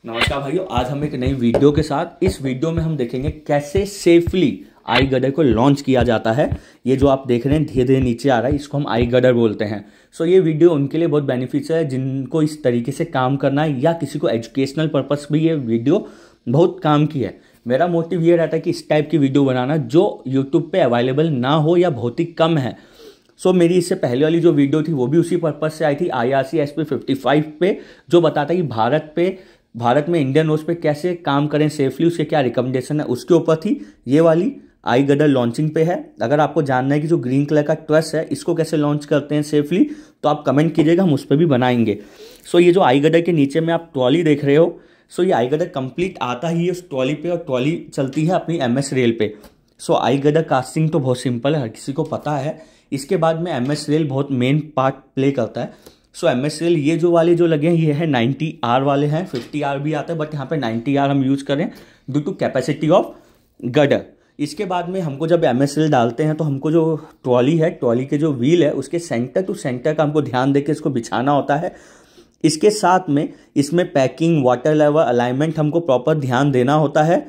नमस्कार भाइयों, आज हम एक नई वीडियो के साथ इस वीडियो में हम देखेंगे कैसे सेफली आई गडर को लॉन्च किया जाता है। ये जो आप देख रहे हैं धीरे धीरे नीचे आ रहा है, इसको हम आई गडर बोलते हैं। सो ये वीडियो उनके लिए बहुत बेनिफिशियल है जिनको इस तरीके से काम करना है या किसी को एजुकेशनल पर्पस भी ये वीडियो बहुत काम की है। मेरा मोटिव ये रहता है कि इस टाइप की वीडियो बनाना जो यूट्यूब पे अवेलेबल ना हो या बहुत ही कम है। सो मेरी इससे पहले वाली जो वीडियो थी वो भी उसी पर्पस से आई थी, IRC-SP55 पे, जो बताता है कि भारत में इंडियन रोड्स पे कैसे काम करें सेफली, उसके क्या रिकमेंडेशन है, उसके ऊपर थी। ये वाली आई गडर लॉन्चिंग पे है। अगर आपको जानना है कि जो ग्रीन कलर का ट्रस है इसको कैसे लॉन्च करते हैं सेफली, तो आप कमेंट कीजिएगा, हम उस पर भी बनाएंगे। सो ये जो आई गडर के नीचे में आप ट्रॉली देख रहे हो, सो ये आई गडर कंप्लीट आता ही है उस ट्रॉली पे, और ट्रॉली चलती है अपनी MS रेल पे। सो आई गडर कास्टिंग तो बहुत सिंपल है, हर किसी को पता है। इसके बाद में MS रेल बहुत मेन पार्ट प्ले करता है। सो MS रेल ये जो वाले जो लगे हैं ये है 90R वाले हैं, 50R भी आता है, बट यहाँ पे 90R हम यूज़ करें due to capacity of girder. इसके बाद में हमको जब MS रेल डालते हैं तो हमको जो ट्रॉली है, ट्रॉली के जो व्हील है उसके सेंटर टू सेंटर का हमको ध्यान देकर इसको बिछाना होता है। इसके साथ में इसमें पैकिंग, वाटर लेवल, अलाइनमेंट हमको प्रॉपर ध्यान देना होता है।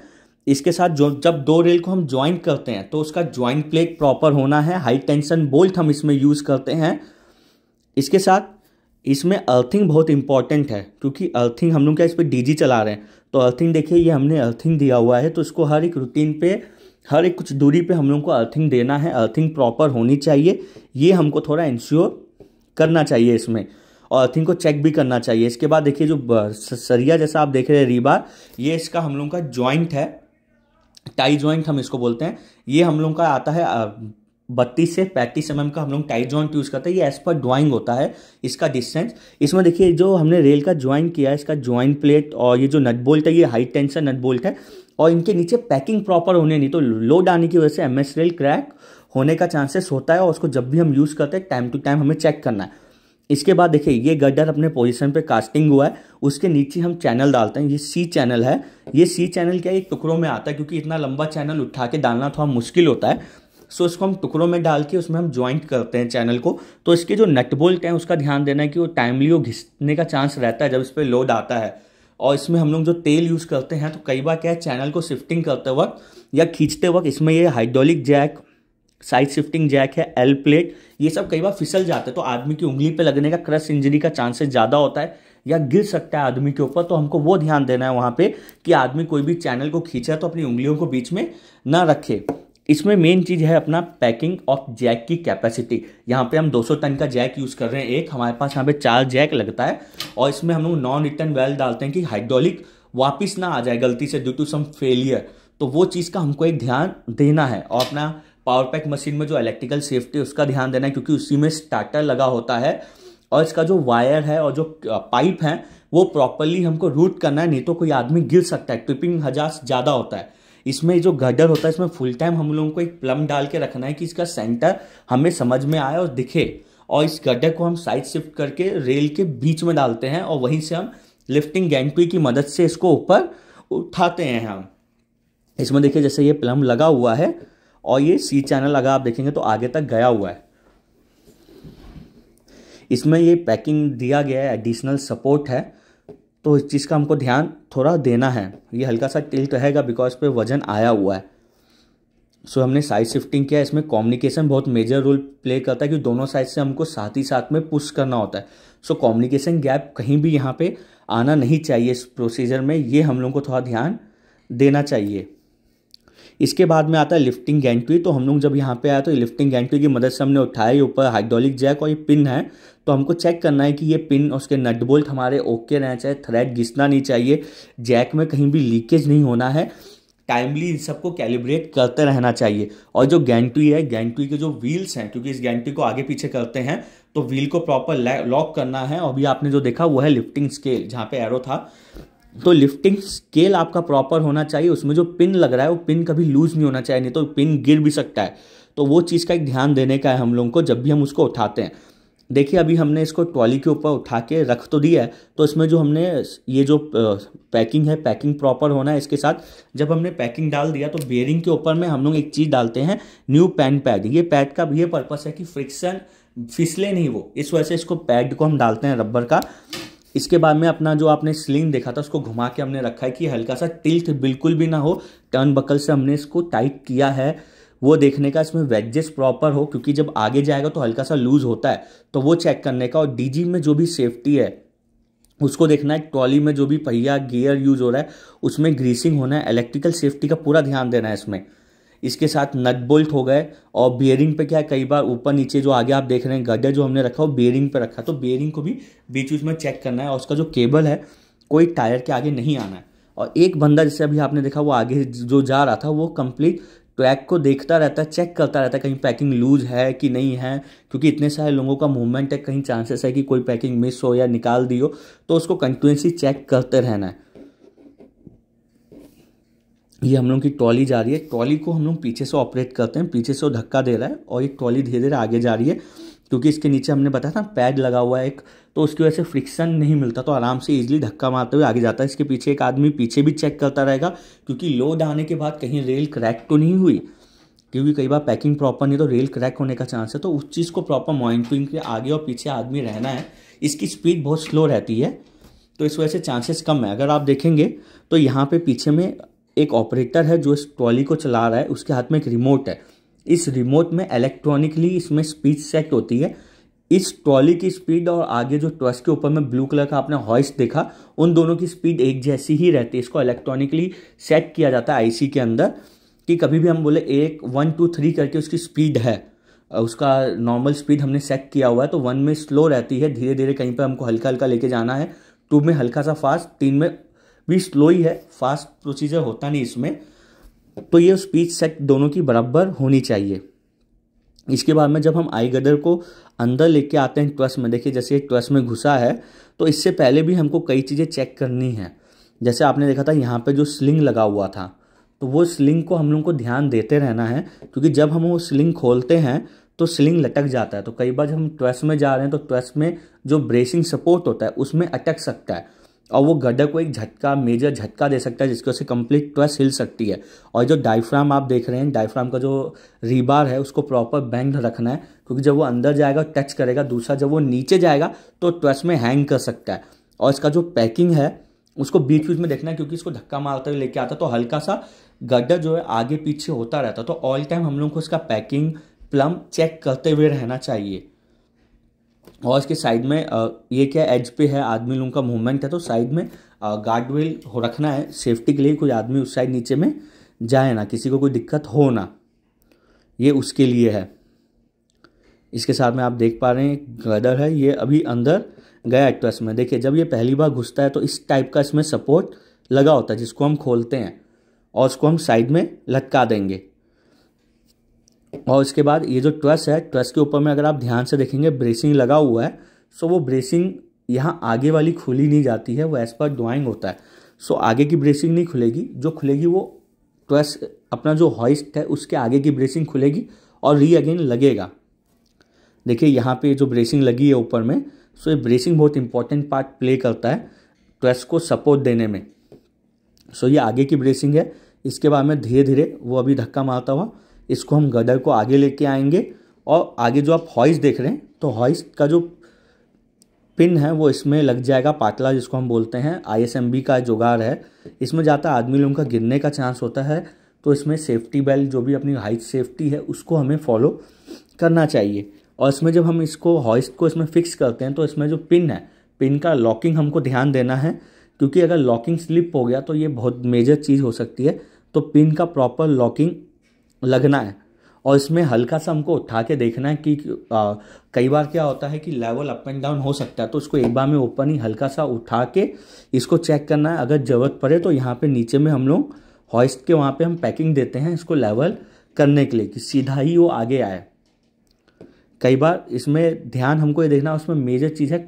इसके साथ जब दो रेल को हम ज्वाइन करते हैं तो उसका ज्वाइंट प्लेट प्रॉपर होना है। हाई टेंशन बोल्ट हम इसमें यूज़ करते हैं। इसके साथ इसमें अर्थिंग बहुत इंपॉर्टेंट है, क्योंकि अर्थिंग हम लोग क्या इस पर DG चला रहे हैं, तो अर्थिंग देखिए ये हमने अर्थिंग दिया हुआ है, तो इसको हर एक रूटीन पे, हर एक कुछ दूरी पे हम लोग को अर्थिंग देना है। अर्थिंग प्रॉपर होनी चाहिए, ये हमको थोड़ा इंश्योर करना चाहिए इसमें, और अर्थिंग को चेक भी करना चाहिए। इसके बाद देखिए जो सरिया जैसा आप देख रहे हैं रीबार, ये इसका हम लोग का ज्वाइंट है, टाई ज्वाइंट हम इसको बोलते हैं। ये हम लोग का आता है 32 से 35 mm का हम लोग टाई जॉइंट यूज़ करते हैं। ये एज पर ड्राइंग होता है इसका डिस्टेंस। इसमें देखिए जो हमने रेल का ज्वाइंट किया है, इसका ज्वाइंट प्लेट और ये जो नट बोल्ट है ये हाई टेंशन नट बोल्ट है, और इनके नीचे पैकिंग प्रॉपर होने नहीं, तो लोड आने की वजह से MS रेल क्रैक होने का चांसेस होता है, और उसको जब भी हम यूज़ करते हैं टाइम टू टाइम हमें चेक करना है। इसके बाद देखिए ये गड्डर अपने पोजीशन पे कास्टिंग हुआ है, उसके नीचे हम चैनल डालते हैं। ये C चैनल है। ये C चैनल क्या एक टुकड़ों में आता है, क्योंकि इतना लंबा चैनल उठा के डालना थोड़ा मुश्किल होता है। सो इसको हम टुकड़ों में डाल के उसमें हम ज्वाइंट करते हैं चैनल को। तो इसके जो नट बोल्ट हैं उसका ध्यान देना है कि वो टाइमली वो घिसने का चांस रहता है जब इस पर लोड आता है। और इसमें हम लोग जो तेल यूज़ करते हैं, तो कई बार क्या है चैनल को शिफ्टिंग करते वक्त या खींचते वक्त इसमें ये hydraulic jack, side shifting jack है, L प्लेट, ये सब कई बार फिसल जाते हैं, तो आदमी की उंगली पे लगने का क्रश इंजरी का चांसेस ज़्यादा होता है, या गिर सकता है आदमी के ऊपर। तो हमको वो ध्यान देना है वहाँ पे कि आदमी कोई भी चैनल को खींचा तो अपनी उंगलियों को बीच में ना रखे। इसमें मेन चीज़ है अपना पैकिंग ऑफ जैक की कैपेसिटी। यहाँ पे हम 200 टन का जैक यूज़ कर रहे हैं, एक हमारे पास यहाँ पे 4 जैक लगता है, और इसमें हम लोग नॉन रिटर्न वेल डालते हैं कि हाइड्रोलिक वापस ना आ जाए गलती से ड्यू टू सम फेलियर। तो वो चीज़ का हमको एक ध्यान देना है, और अपना पावर पैक मशीन में जो इलेक्ट्रिकल सेफ्टी है उसका ध्यान देना है, क्योंकि उसी में स्टार्टर लगा होता है, और इसका जो वायर है और जो पाइप है वो प्रॉपरली हमको रूट करना है, नहीं तो कोई आदमी गिर सकता है। ट्रिपिंग हजार्स ज़्यादा होता है। इसमें जो गडर होता है इसमें फुल टाइम हम लोगों को एक प्लम डाल के रखना है कि इसका सेंटर हमें समझ में आए और दिखे, और इस गड्ढे को हम साइड शिफ्ट करके रेल के बीच में डालते हैं, और वहीं से हम लिफ्टिंग गैंट्री की मदद से इसको ऊपर उठाते हैं। हम इसमें देखिए जैसे ये प्लम लगा हुआ है, और ये C चैनल अगर आप देखेंगे तो आगे तक गया हुआ है। इसमें ये पैकिंग दिया गया है, एडिशनल सपोर्ट है, तो इस चीज़ का हमको ध्यान थोड़ा देना है। ये हल्का सा टिल्ट रहेगा बिकॉज पे वजन आया हुआ है। सो हमने साइड शिफ्टिंग किया। इसमें कम्युनिकेशन बहुत मेजर रोल प्ले करता है, क्योंकि दोनों साइड से हमको साथ ही साथ में पुश करना होता है। सो कम्युनिकेशन गैप कहीं भी यहाँ पे आना नहीं चाहिए इस प्रोसीजर में, ये हम लोग को थोड़ा ध्यान देना चाहिए। इसके बाद में आता है लिफ्टिंग गैंट्री। तो हम लोग जब यहाँ पे आया तो लिफ्टिंग गैंट्री की मदद से हमने उठाया, ऊपर हाइड्रोलिक जैक और ये पिन है, तो हमको चेक करना है कि ये पिन और उसके नट बोल्ट हमारे ओके रहना चाहिए, थ्रेड घिसना नहीं चाहिए, जैक में कहीं भी लीकेज नहीं होना है, टाइमली इन सबको कैलिब्रेट करते रहना चाहिए। और जो गैंट्री है, गैंट्री के जो व्हील्स हैं, क्योंकि इस गैंट्री को आगे पीछे करते हैं तो व्हील को प्रॉपर लॉक करना है। और अभी आपने जो देखा वो है लिफ्टिंग स्केल, जहाँ पे एरो था, तो लिफ्टिंग स्केल आपका प्रॉपर होना चाहिए। उसमें जो पिन लग रहा है वो पिन कभी लूज नहीं होना चाहिए, नहीं तो पिन गिर भी सकता है। तो वो चीज़ का एक ध्यान देने का है हम लोगों को जब भी हम उसको उठाते हैं। देखिए अभी हमने इसको ट्रॉली के ऊपर उठा के रख तो दिया है, तो इसमें जो हमने ये जो पैकिंग है, पैकिंग प्रॉपर होना है। इसके साथ जब हमने पैकिंग डाल दिया तो बेयरिंग के ऊपर में हम लोग एक चीज़ डालते हैं, न्यू पैन पैड। ये पैड का ये पर्पस है कि फ्रिक्शन फिसले नहीं वो, इस वजह से इसको पैड को हम डालते हैं रबर का। इसके बाद में अपना जो आपने स्लिंग देखा था उसको घुमा के हमने रखा है कि हल्का सा टिल्ट बिल्कुल भी ना हो, टर्न बकल से हमने इसको टाइट किया है वो देखने का, इसमें वेजेस प्रॉपर हो, क्योंकि जब आगे जाएगा तो हल्का सा लूज होता है तो वो चेक करने का। और डीजी में जो भी सेफ्टी है उसको देखना है, ट्रॉली में जो भी पहिया गियर यूज हो रहा है उसमें ग्रीसिंग होना है, इलेक्ट्रिकल सेफ्टी का पूरा ध्यान देना है इसमें। इसके साथ नट बोल्ट हो गए, और बियरिंग पे क्या है, कई बार ऊपर नीचे जो आगे आप देख रहे हैं गड्ढे जो हमने रखा हो बियरिंग पे रखा, तो बियरिंग को भी बीच बीच में चेक करना है। और उसका जो केबल है कोई टायर के आगे नहीं आना है। और एक बंदा जैसे अभी आपने देखा वो आगे जो जा रहा था वो कंप्लीट ट्रैक को देखता रहता है, चेक करता रहता है कहीं पैकिंग लूज है कि नहीं है, क्योंकि इतने सारे लोगों का मूवमेंट है, कहीं चांसेस है कि कोई पैकिंग मिस हो या निकाल दी हो, तो उसको कंटिन्यूसली चेक करते रहना है। ये हम लोग की ट्रॉली जा रही है, ट्रॉली को हम लोग पीछे से ऑपरेट करते हैं, पीछे से वो धक्का दे रहा है और ये ट्रॉली धीरे धीरे आगे जा रही है, क्योंकि इसके नीचे हमने बताया था पैड लगा हुआ है एक, तो उसकी वजह से फ्रिक्शन नहीं मिलता, तो आराम से इजीली धक्का मारते हुए आगे जाता है। इसके पीछे एक आदमी पीछे भी चेक करता रहेगा, क्योंकि लोड आने के बाद कहीं रेल क्रैक तो नहीं हुई, क्योंकि कई बार पैकिंग प्रॉपर नहीं तो रेल क्रैक होने का चांस है, तो उस चीज़ को प्रॉपर मॉनिटरिंग के आगे और पीछे आदमी रहना है। इसकी स्पीड बहुत स्लो रहती है तो इस वजह से चांसेस कम है। अगर आप देखेंगे तो यहाँ पे पीछे में एक ऑपरेटर है जो इस ट्रॉली को चला रहा है, उसके हाथ में एक रिमोट है, इस रिमोट में इलेक्ट्रॉनिकली इसमें स्पीड सेट होती है। इस ट्रॉली की स्पीड और आगे जो ट्रस के ऊपर में ब्लू कलर का आपने हॉइस्ट देखा, उन दोनों की स्पीड एक जैसी ही रहती है। इसको इलेक्ट्रॉनिकली सेट किया जाता है आईसी के अंदर, कि कभी भी हम बोले 1 2 3 करके उसकी स्पीड है, उसका नॉर्मल स्पीड हमने सेट किया हुआ है, तो 1 में स्लो रहती है, धीरे धीरे कहीं पर हमको हल्का हल्का लेके जाना है, 2 में हल्का सा फास्ट, 3 में भी स्लो ही है, फास्ट प्रोसीजर होता नहीं इसमें। तो ये स्पीड सेट दोनों की बराबर होनी चाहिए। इसके बाद में जब हम आई गदर को अंदर लेके आते हैं ट्रस में, देखिए जैसे ट्रस में घुसा है, तो इससे पहले भी हमको कई चीज़ें चेक करनी है। जैसे आपने देखा था यहाँ पे जो स्लिंग लगा हुआ था, तो वो स्लिंग को हम लोग को ध्यान देते रहना है, क्योंकि जब हम वो स्लिंग खोलते हैं तो स्लिंग लटक जाता है। तो कई बार जब हम ट्रस में जा रहे हैं तो ट्रस में जो ब्रेसिंग सपोर्ट होता है उसमें अटक सकता है, और वो गड्ढे को एक झटका, मेजर झटका दे सकता है, जिसकी वजह से कंप्लीट ट्रस हिल सकती है। और जो डायफ्राम आप देख रहे हैं, डायफ्राम का जो रीबार है उसको प्रॉपर बैंड रखना है, क्योंकि जब वो अंदर जाएगा टच करेगा, दूसरा जब वो नीचे जाएगा तो ट्रस में हैंग कर सकता है। और इसका जो पैकिंग है उसको बीच बीच में देखना है, क्योंकि इसको धक्का मारते हुए लेके आता तो हल्का सा गड्ढा जो है आगे पीछे होता रहता, तो ऑल टाइम हम लोग को इसका पैकिंग प्लम चेक करते हुए रहना चाहिए। और इसके साइड में ये क्या एज पे है, आदमी लोगों का मूवमेंट है, तो साइड में गार्ड वेल हो रखना है सेफ्टी के लिए, कोई आदमी उस साइड नीचे में जाए ना, किसी को कोई दिक्कत हो ना, ये उसके लिए है। इसके साथ में आप देख पा रहे हैं गदर है, ये अभी अंदर गया ट्रस में। देखिए जब ये पहली बार घुसता है तो इस टाइप का इसमें सपोर्ट लगा होता है, जिसको हम खोलते हैं और उसको हम साइड में लटका देंगे। और इसके बाद ये जो ट्रस है, ट्रस के ऊपर में अगर आप ध्यान से देखेंगे ब्रेसिंग लगा हुआ है, सो वो ब्रेसिंग यहाँ आगे वाली खुली नहीं जाती है, वो एज पर ड्राइंग होता है। सो आगे की ब्रेसिंग नहीं खुलेगी, जो खुलेगी वो ट्रस अपना जो हॉइस्ट है उसके आगे की ब्रेसिंग खुलेगी और री अगेन लगेगा। देखिए यहाँ पे जो ब्रेसिंग लगी है ऊपर में, सो ये ब्रेसिंग बहुत इंपॉर्टेंट पार्ट प्ले करता है ट्रस को सपोर्ट देने में। सो ये आगे की ब्रेसिंग है। इसके बाद में धीरे धीरे वो अभी धक्का मारता हुआ इसको हम गदर को आगे लेके आएंगे, और आगे जो आप हॉइस्ट देख रहे हैं तो हॉइस्ट का जो पिन है वो इसमें लग जाएगा, पाटला जिसको हम बोलते हैं, ISMB का जुगाड़ है, इसमें जाता आदमी लोगों का गिरने का चांस होता है, तो इसमें सेफ्टी बेल्ट जो भी अपनी हाइट सेफ्टी है उसको हमें फॉलो करना चाहिए। और इसमें जब हम इसको हॉइस्ट को इसमें फिक्स करते हैं तो इसमें जो पिन है, पिन का लॉकिंग हमको ध्यान देना है, क्योंकि अगर लॉकिंग स्लिप हो गया तो ये बहुत मेजर चीज़ हो सकती है, तो पिन का प्रॉपर लॉकिंग लगना है। और इसमें हल्का सा हमको उठा के देखना है कि कई बार क्या होता है कि लेवल अप एंड डाउन हो सकता है, तो इसको एक बार में ओपन ही हल्का सा उठा के इसको चेक करना है। अगर ज़रूरत पड़े तो यहाँ पे नीचे में हम लोग हॉइस्ट के वहाँ पे हम पैकिंग देते हैं इसको लेवल करने के लिए, कि सीधा ही वो आगे आए। कई बार इसमें ध्यान हमको ये देखना, उसमें मेजर चीज़ है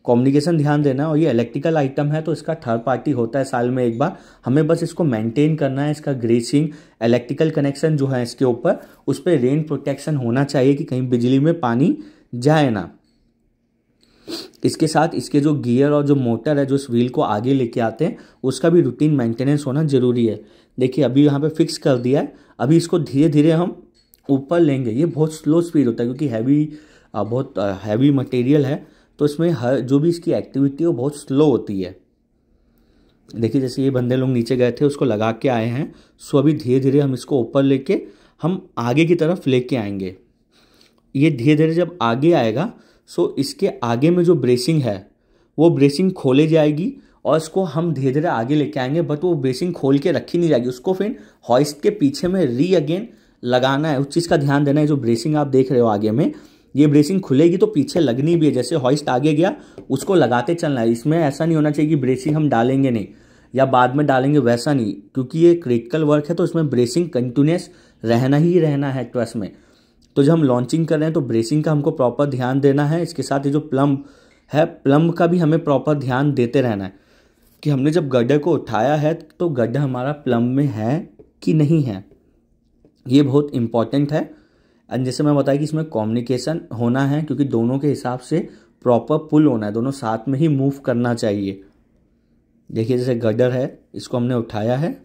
कम्युनिकेशन ध्यान देना। और ये इलेक्ट्रिकल आइटम है तो इसका थर्ड पार्टी होता है साल में एक बार, हमें बस इसको मेंटेन करना है। इसका ग्रेसिंग, इलेक्ट्रिकल कनेक्शन जो है इसके ऊपर, उस पर रेन प्रोटेक्शन होना चाहिए कि कहीं बिजली में पानी जाए ना। इसके साथ इसके जो गियर और जो मोटर है जो इस व्हील को आगे लेके आते हैं, उसका भी रूटीन मेंटेनेंस होना जरूरी है। देखिए अभी यहाँ पे फिक्स कर दिया है, अभी इसको धीरे धीरे हम ऊपर लेंगे। ये बहुत स्लो स्पीड होता है क्योंकि बहुत हैवी मटेरियल है, तो इसमें हर जो भी इसकी एक्टिविटी है वो बहुत स्लो होती है। देखिए जैसे ये बंदे लोग नीचे गए थे, उसको लगा के आए हैं। सो अभी धीरे धीरे हम इसको ऊपर लेके हम आगे की तरफ लेके आएंगे। ये धीरे धीरे जब आगे आएगा सो इसके आगे में जो ब्रेसिंग है वो ब्रेसिंग खोले जाएगी और इसको हम धीरे धीरे आगे लेके आएंगे, बट वो ब्रेसिंग खोल के रखी नहीं जाएगी, उसको फिर हॉइस्ट के पीछे में अगेन लगाना है। उस चीज़ का ध्यान देना है। जो ब्रेसिंग आप देख रहे हो आगे में, ये ब्रेसिंग खुलेगी तो पीछे लगनी भी है। जैसे हॉइस्ट आगे गया उसको लगाते चलना है। इसमें ऐसा नहीं होना चाहिए कि ब्रेसिंग हम डालेंगे नहीं या बाद में डालेंगे, वैसा नहीं, क्योंकि ये क्रिटिकल वर्क है तो इसमें ब्रेसिंग कंटिन्यूस रहना ही रहना है ट्रस में। तो जब हम लॉन्चिंग कर रहे हैं तो ब्रेसिंग का हमको प्रॉपर ध्यान देना है। इसके साथ ये जो प्लम्ब है, प्लम्ब का भी हमें प्रॉपर ध्यान देते रहना है कि हमने जब गड्ढे को उठाया है तो गड्ढा हमारा प्लम्ब में है कि नहीं है। ये बहुत इंपॉर्टेंट है। एंड जैसे मैं बताया कि इसमें कम्युनिकेशन होना है, क्योंकि दोनों के हिसाब से प्रॉपर पुल होना है, दोनों साथ में ही मूव करना चाहिए। देखिए जैसे गड्ढर है, इसको हमने उठाया है।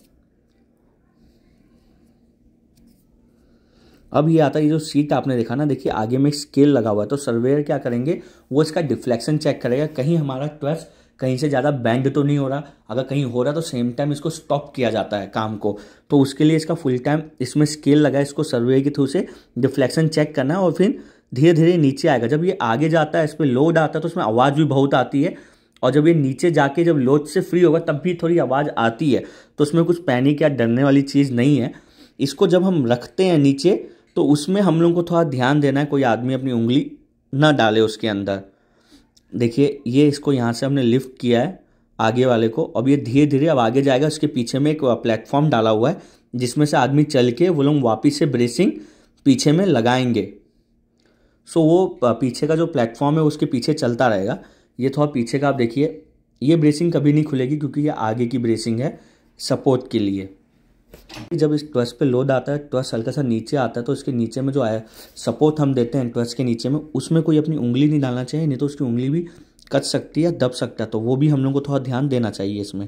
अब ये आता है, ये जो सीट आपने देखा ना, देखिए आगे में स्केल लगा हुआ है, तो सर्वेयर क्या करेंगे, वो इसका डिफ्लेक्शन चेक करेगा, कहीं हमारा ट्रस कहीं से ज़्यादा बेंड तो नहीं हो रहा। अगर कहीं हो रहा तो सेम टाइम इसको स्टॉप किया जाता है काम को। तो उसके लिए इसका फुल टाइम इसमें स्केल लगा है, इसको सर्वेयर के थ्रू से डिफ्लेक्शन चेक करना है और फिर धीरे धीरे नीचे आएगा। जब ये आगे जाता है, इस पर लोड आता है तो उसमें आवाज़ भी बहुत आती है, और जब ये नीचे जाके जब लोड से फ्री होगा तब भी थोड़ी आवाज़ आती है। तो उसमें कुछ पैनिक या डरने वाली चीज़ नहीं है। इसको जब हम रखते हैं नीचे तो उसमें हम लोग को थोड़ा ध्यान देना है, कोई आदमी अपनी उंगली ना डाले उसके अंदर। देखिए ये इसको यहाँ से हमने लिफ्ट किया है आगे वाले को। अब ये धीरे धीरे अब आगे जाएगा। उसके पीछे में एक प्लेटफॉर्म डाला हुआ है जिसमें से आदमी चल के वो लोग वापस से ब्रेसिंग पीछे में लगाएंगे। सो वो पीछे का जो प्लेटफॉर्म है उसके पीछे चलता रहेगा। ये थोड़ा पीछे का आप देखिए, ये ब्रेसिंग कभी नहीं खुलेगी क्योंकि ये आगे की ब्रेसिंग है सपोर्ट के लिए। जब इस ट्रस पे लोड आता है, ट्रस हल्का सा नीचे आता है, तो इसके नीचे में जो आया सपोर्ट हम देते हैं ट्रस के नीचे में, उसमें कोई अपनी उंगली नहीं डालना चाहिए, नहीं तो उसकी उंगली भी कट सकती है, दब सकता है। तो वो भी हम लोग को थोड़ा ध्यान देना चाहिए इसमें।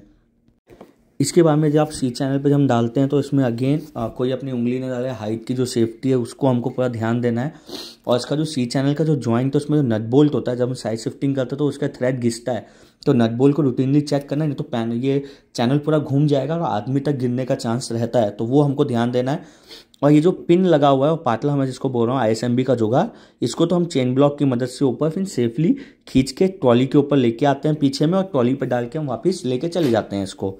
इसके बाद में जब आप सी चैनल पे जब हम डालते हैं तो इसमें अगेन कोई अपनी उंगली नहीं डाले। हाइट की जो सेफ्टी है उसको हमको पूरा ध्यान देना है। और इसका जो सी चैनल का जो जॉइंट है उसमें जो नट बोल्ट होता है, जब हम साइड शिफ्टिंग करते हैं तो उसका थ्रेड घिसता है, तो नट बोल्ट को रूटीनली चेक करना है, नहीं तो ये चैनल पूरा घूम जाएगा और आदमी तक गिरने का चांस रहता है। तो वो हमको ध्यान देना है। और ये जो पिन लगा हुआ है वो पाटला, मैं जिसको बोल रहा हूँ ISMB का जुगाड़, इसको तो हम चेन ब्लॉक की मदद से ऊपर फिर सेफली खींच के ट्रॉली के ऊपर लेके आते हैं पीछे में, और ट्रॉली पर डाल के हम वापस लेके चले जाते हैं इसको।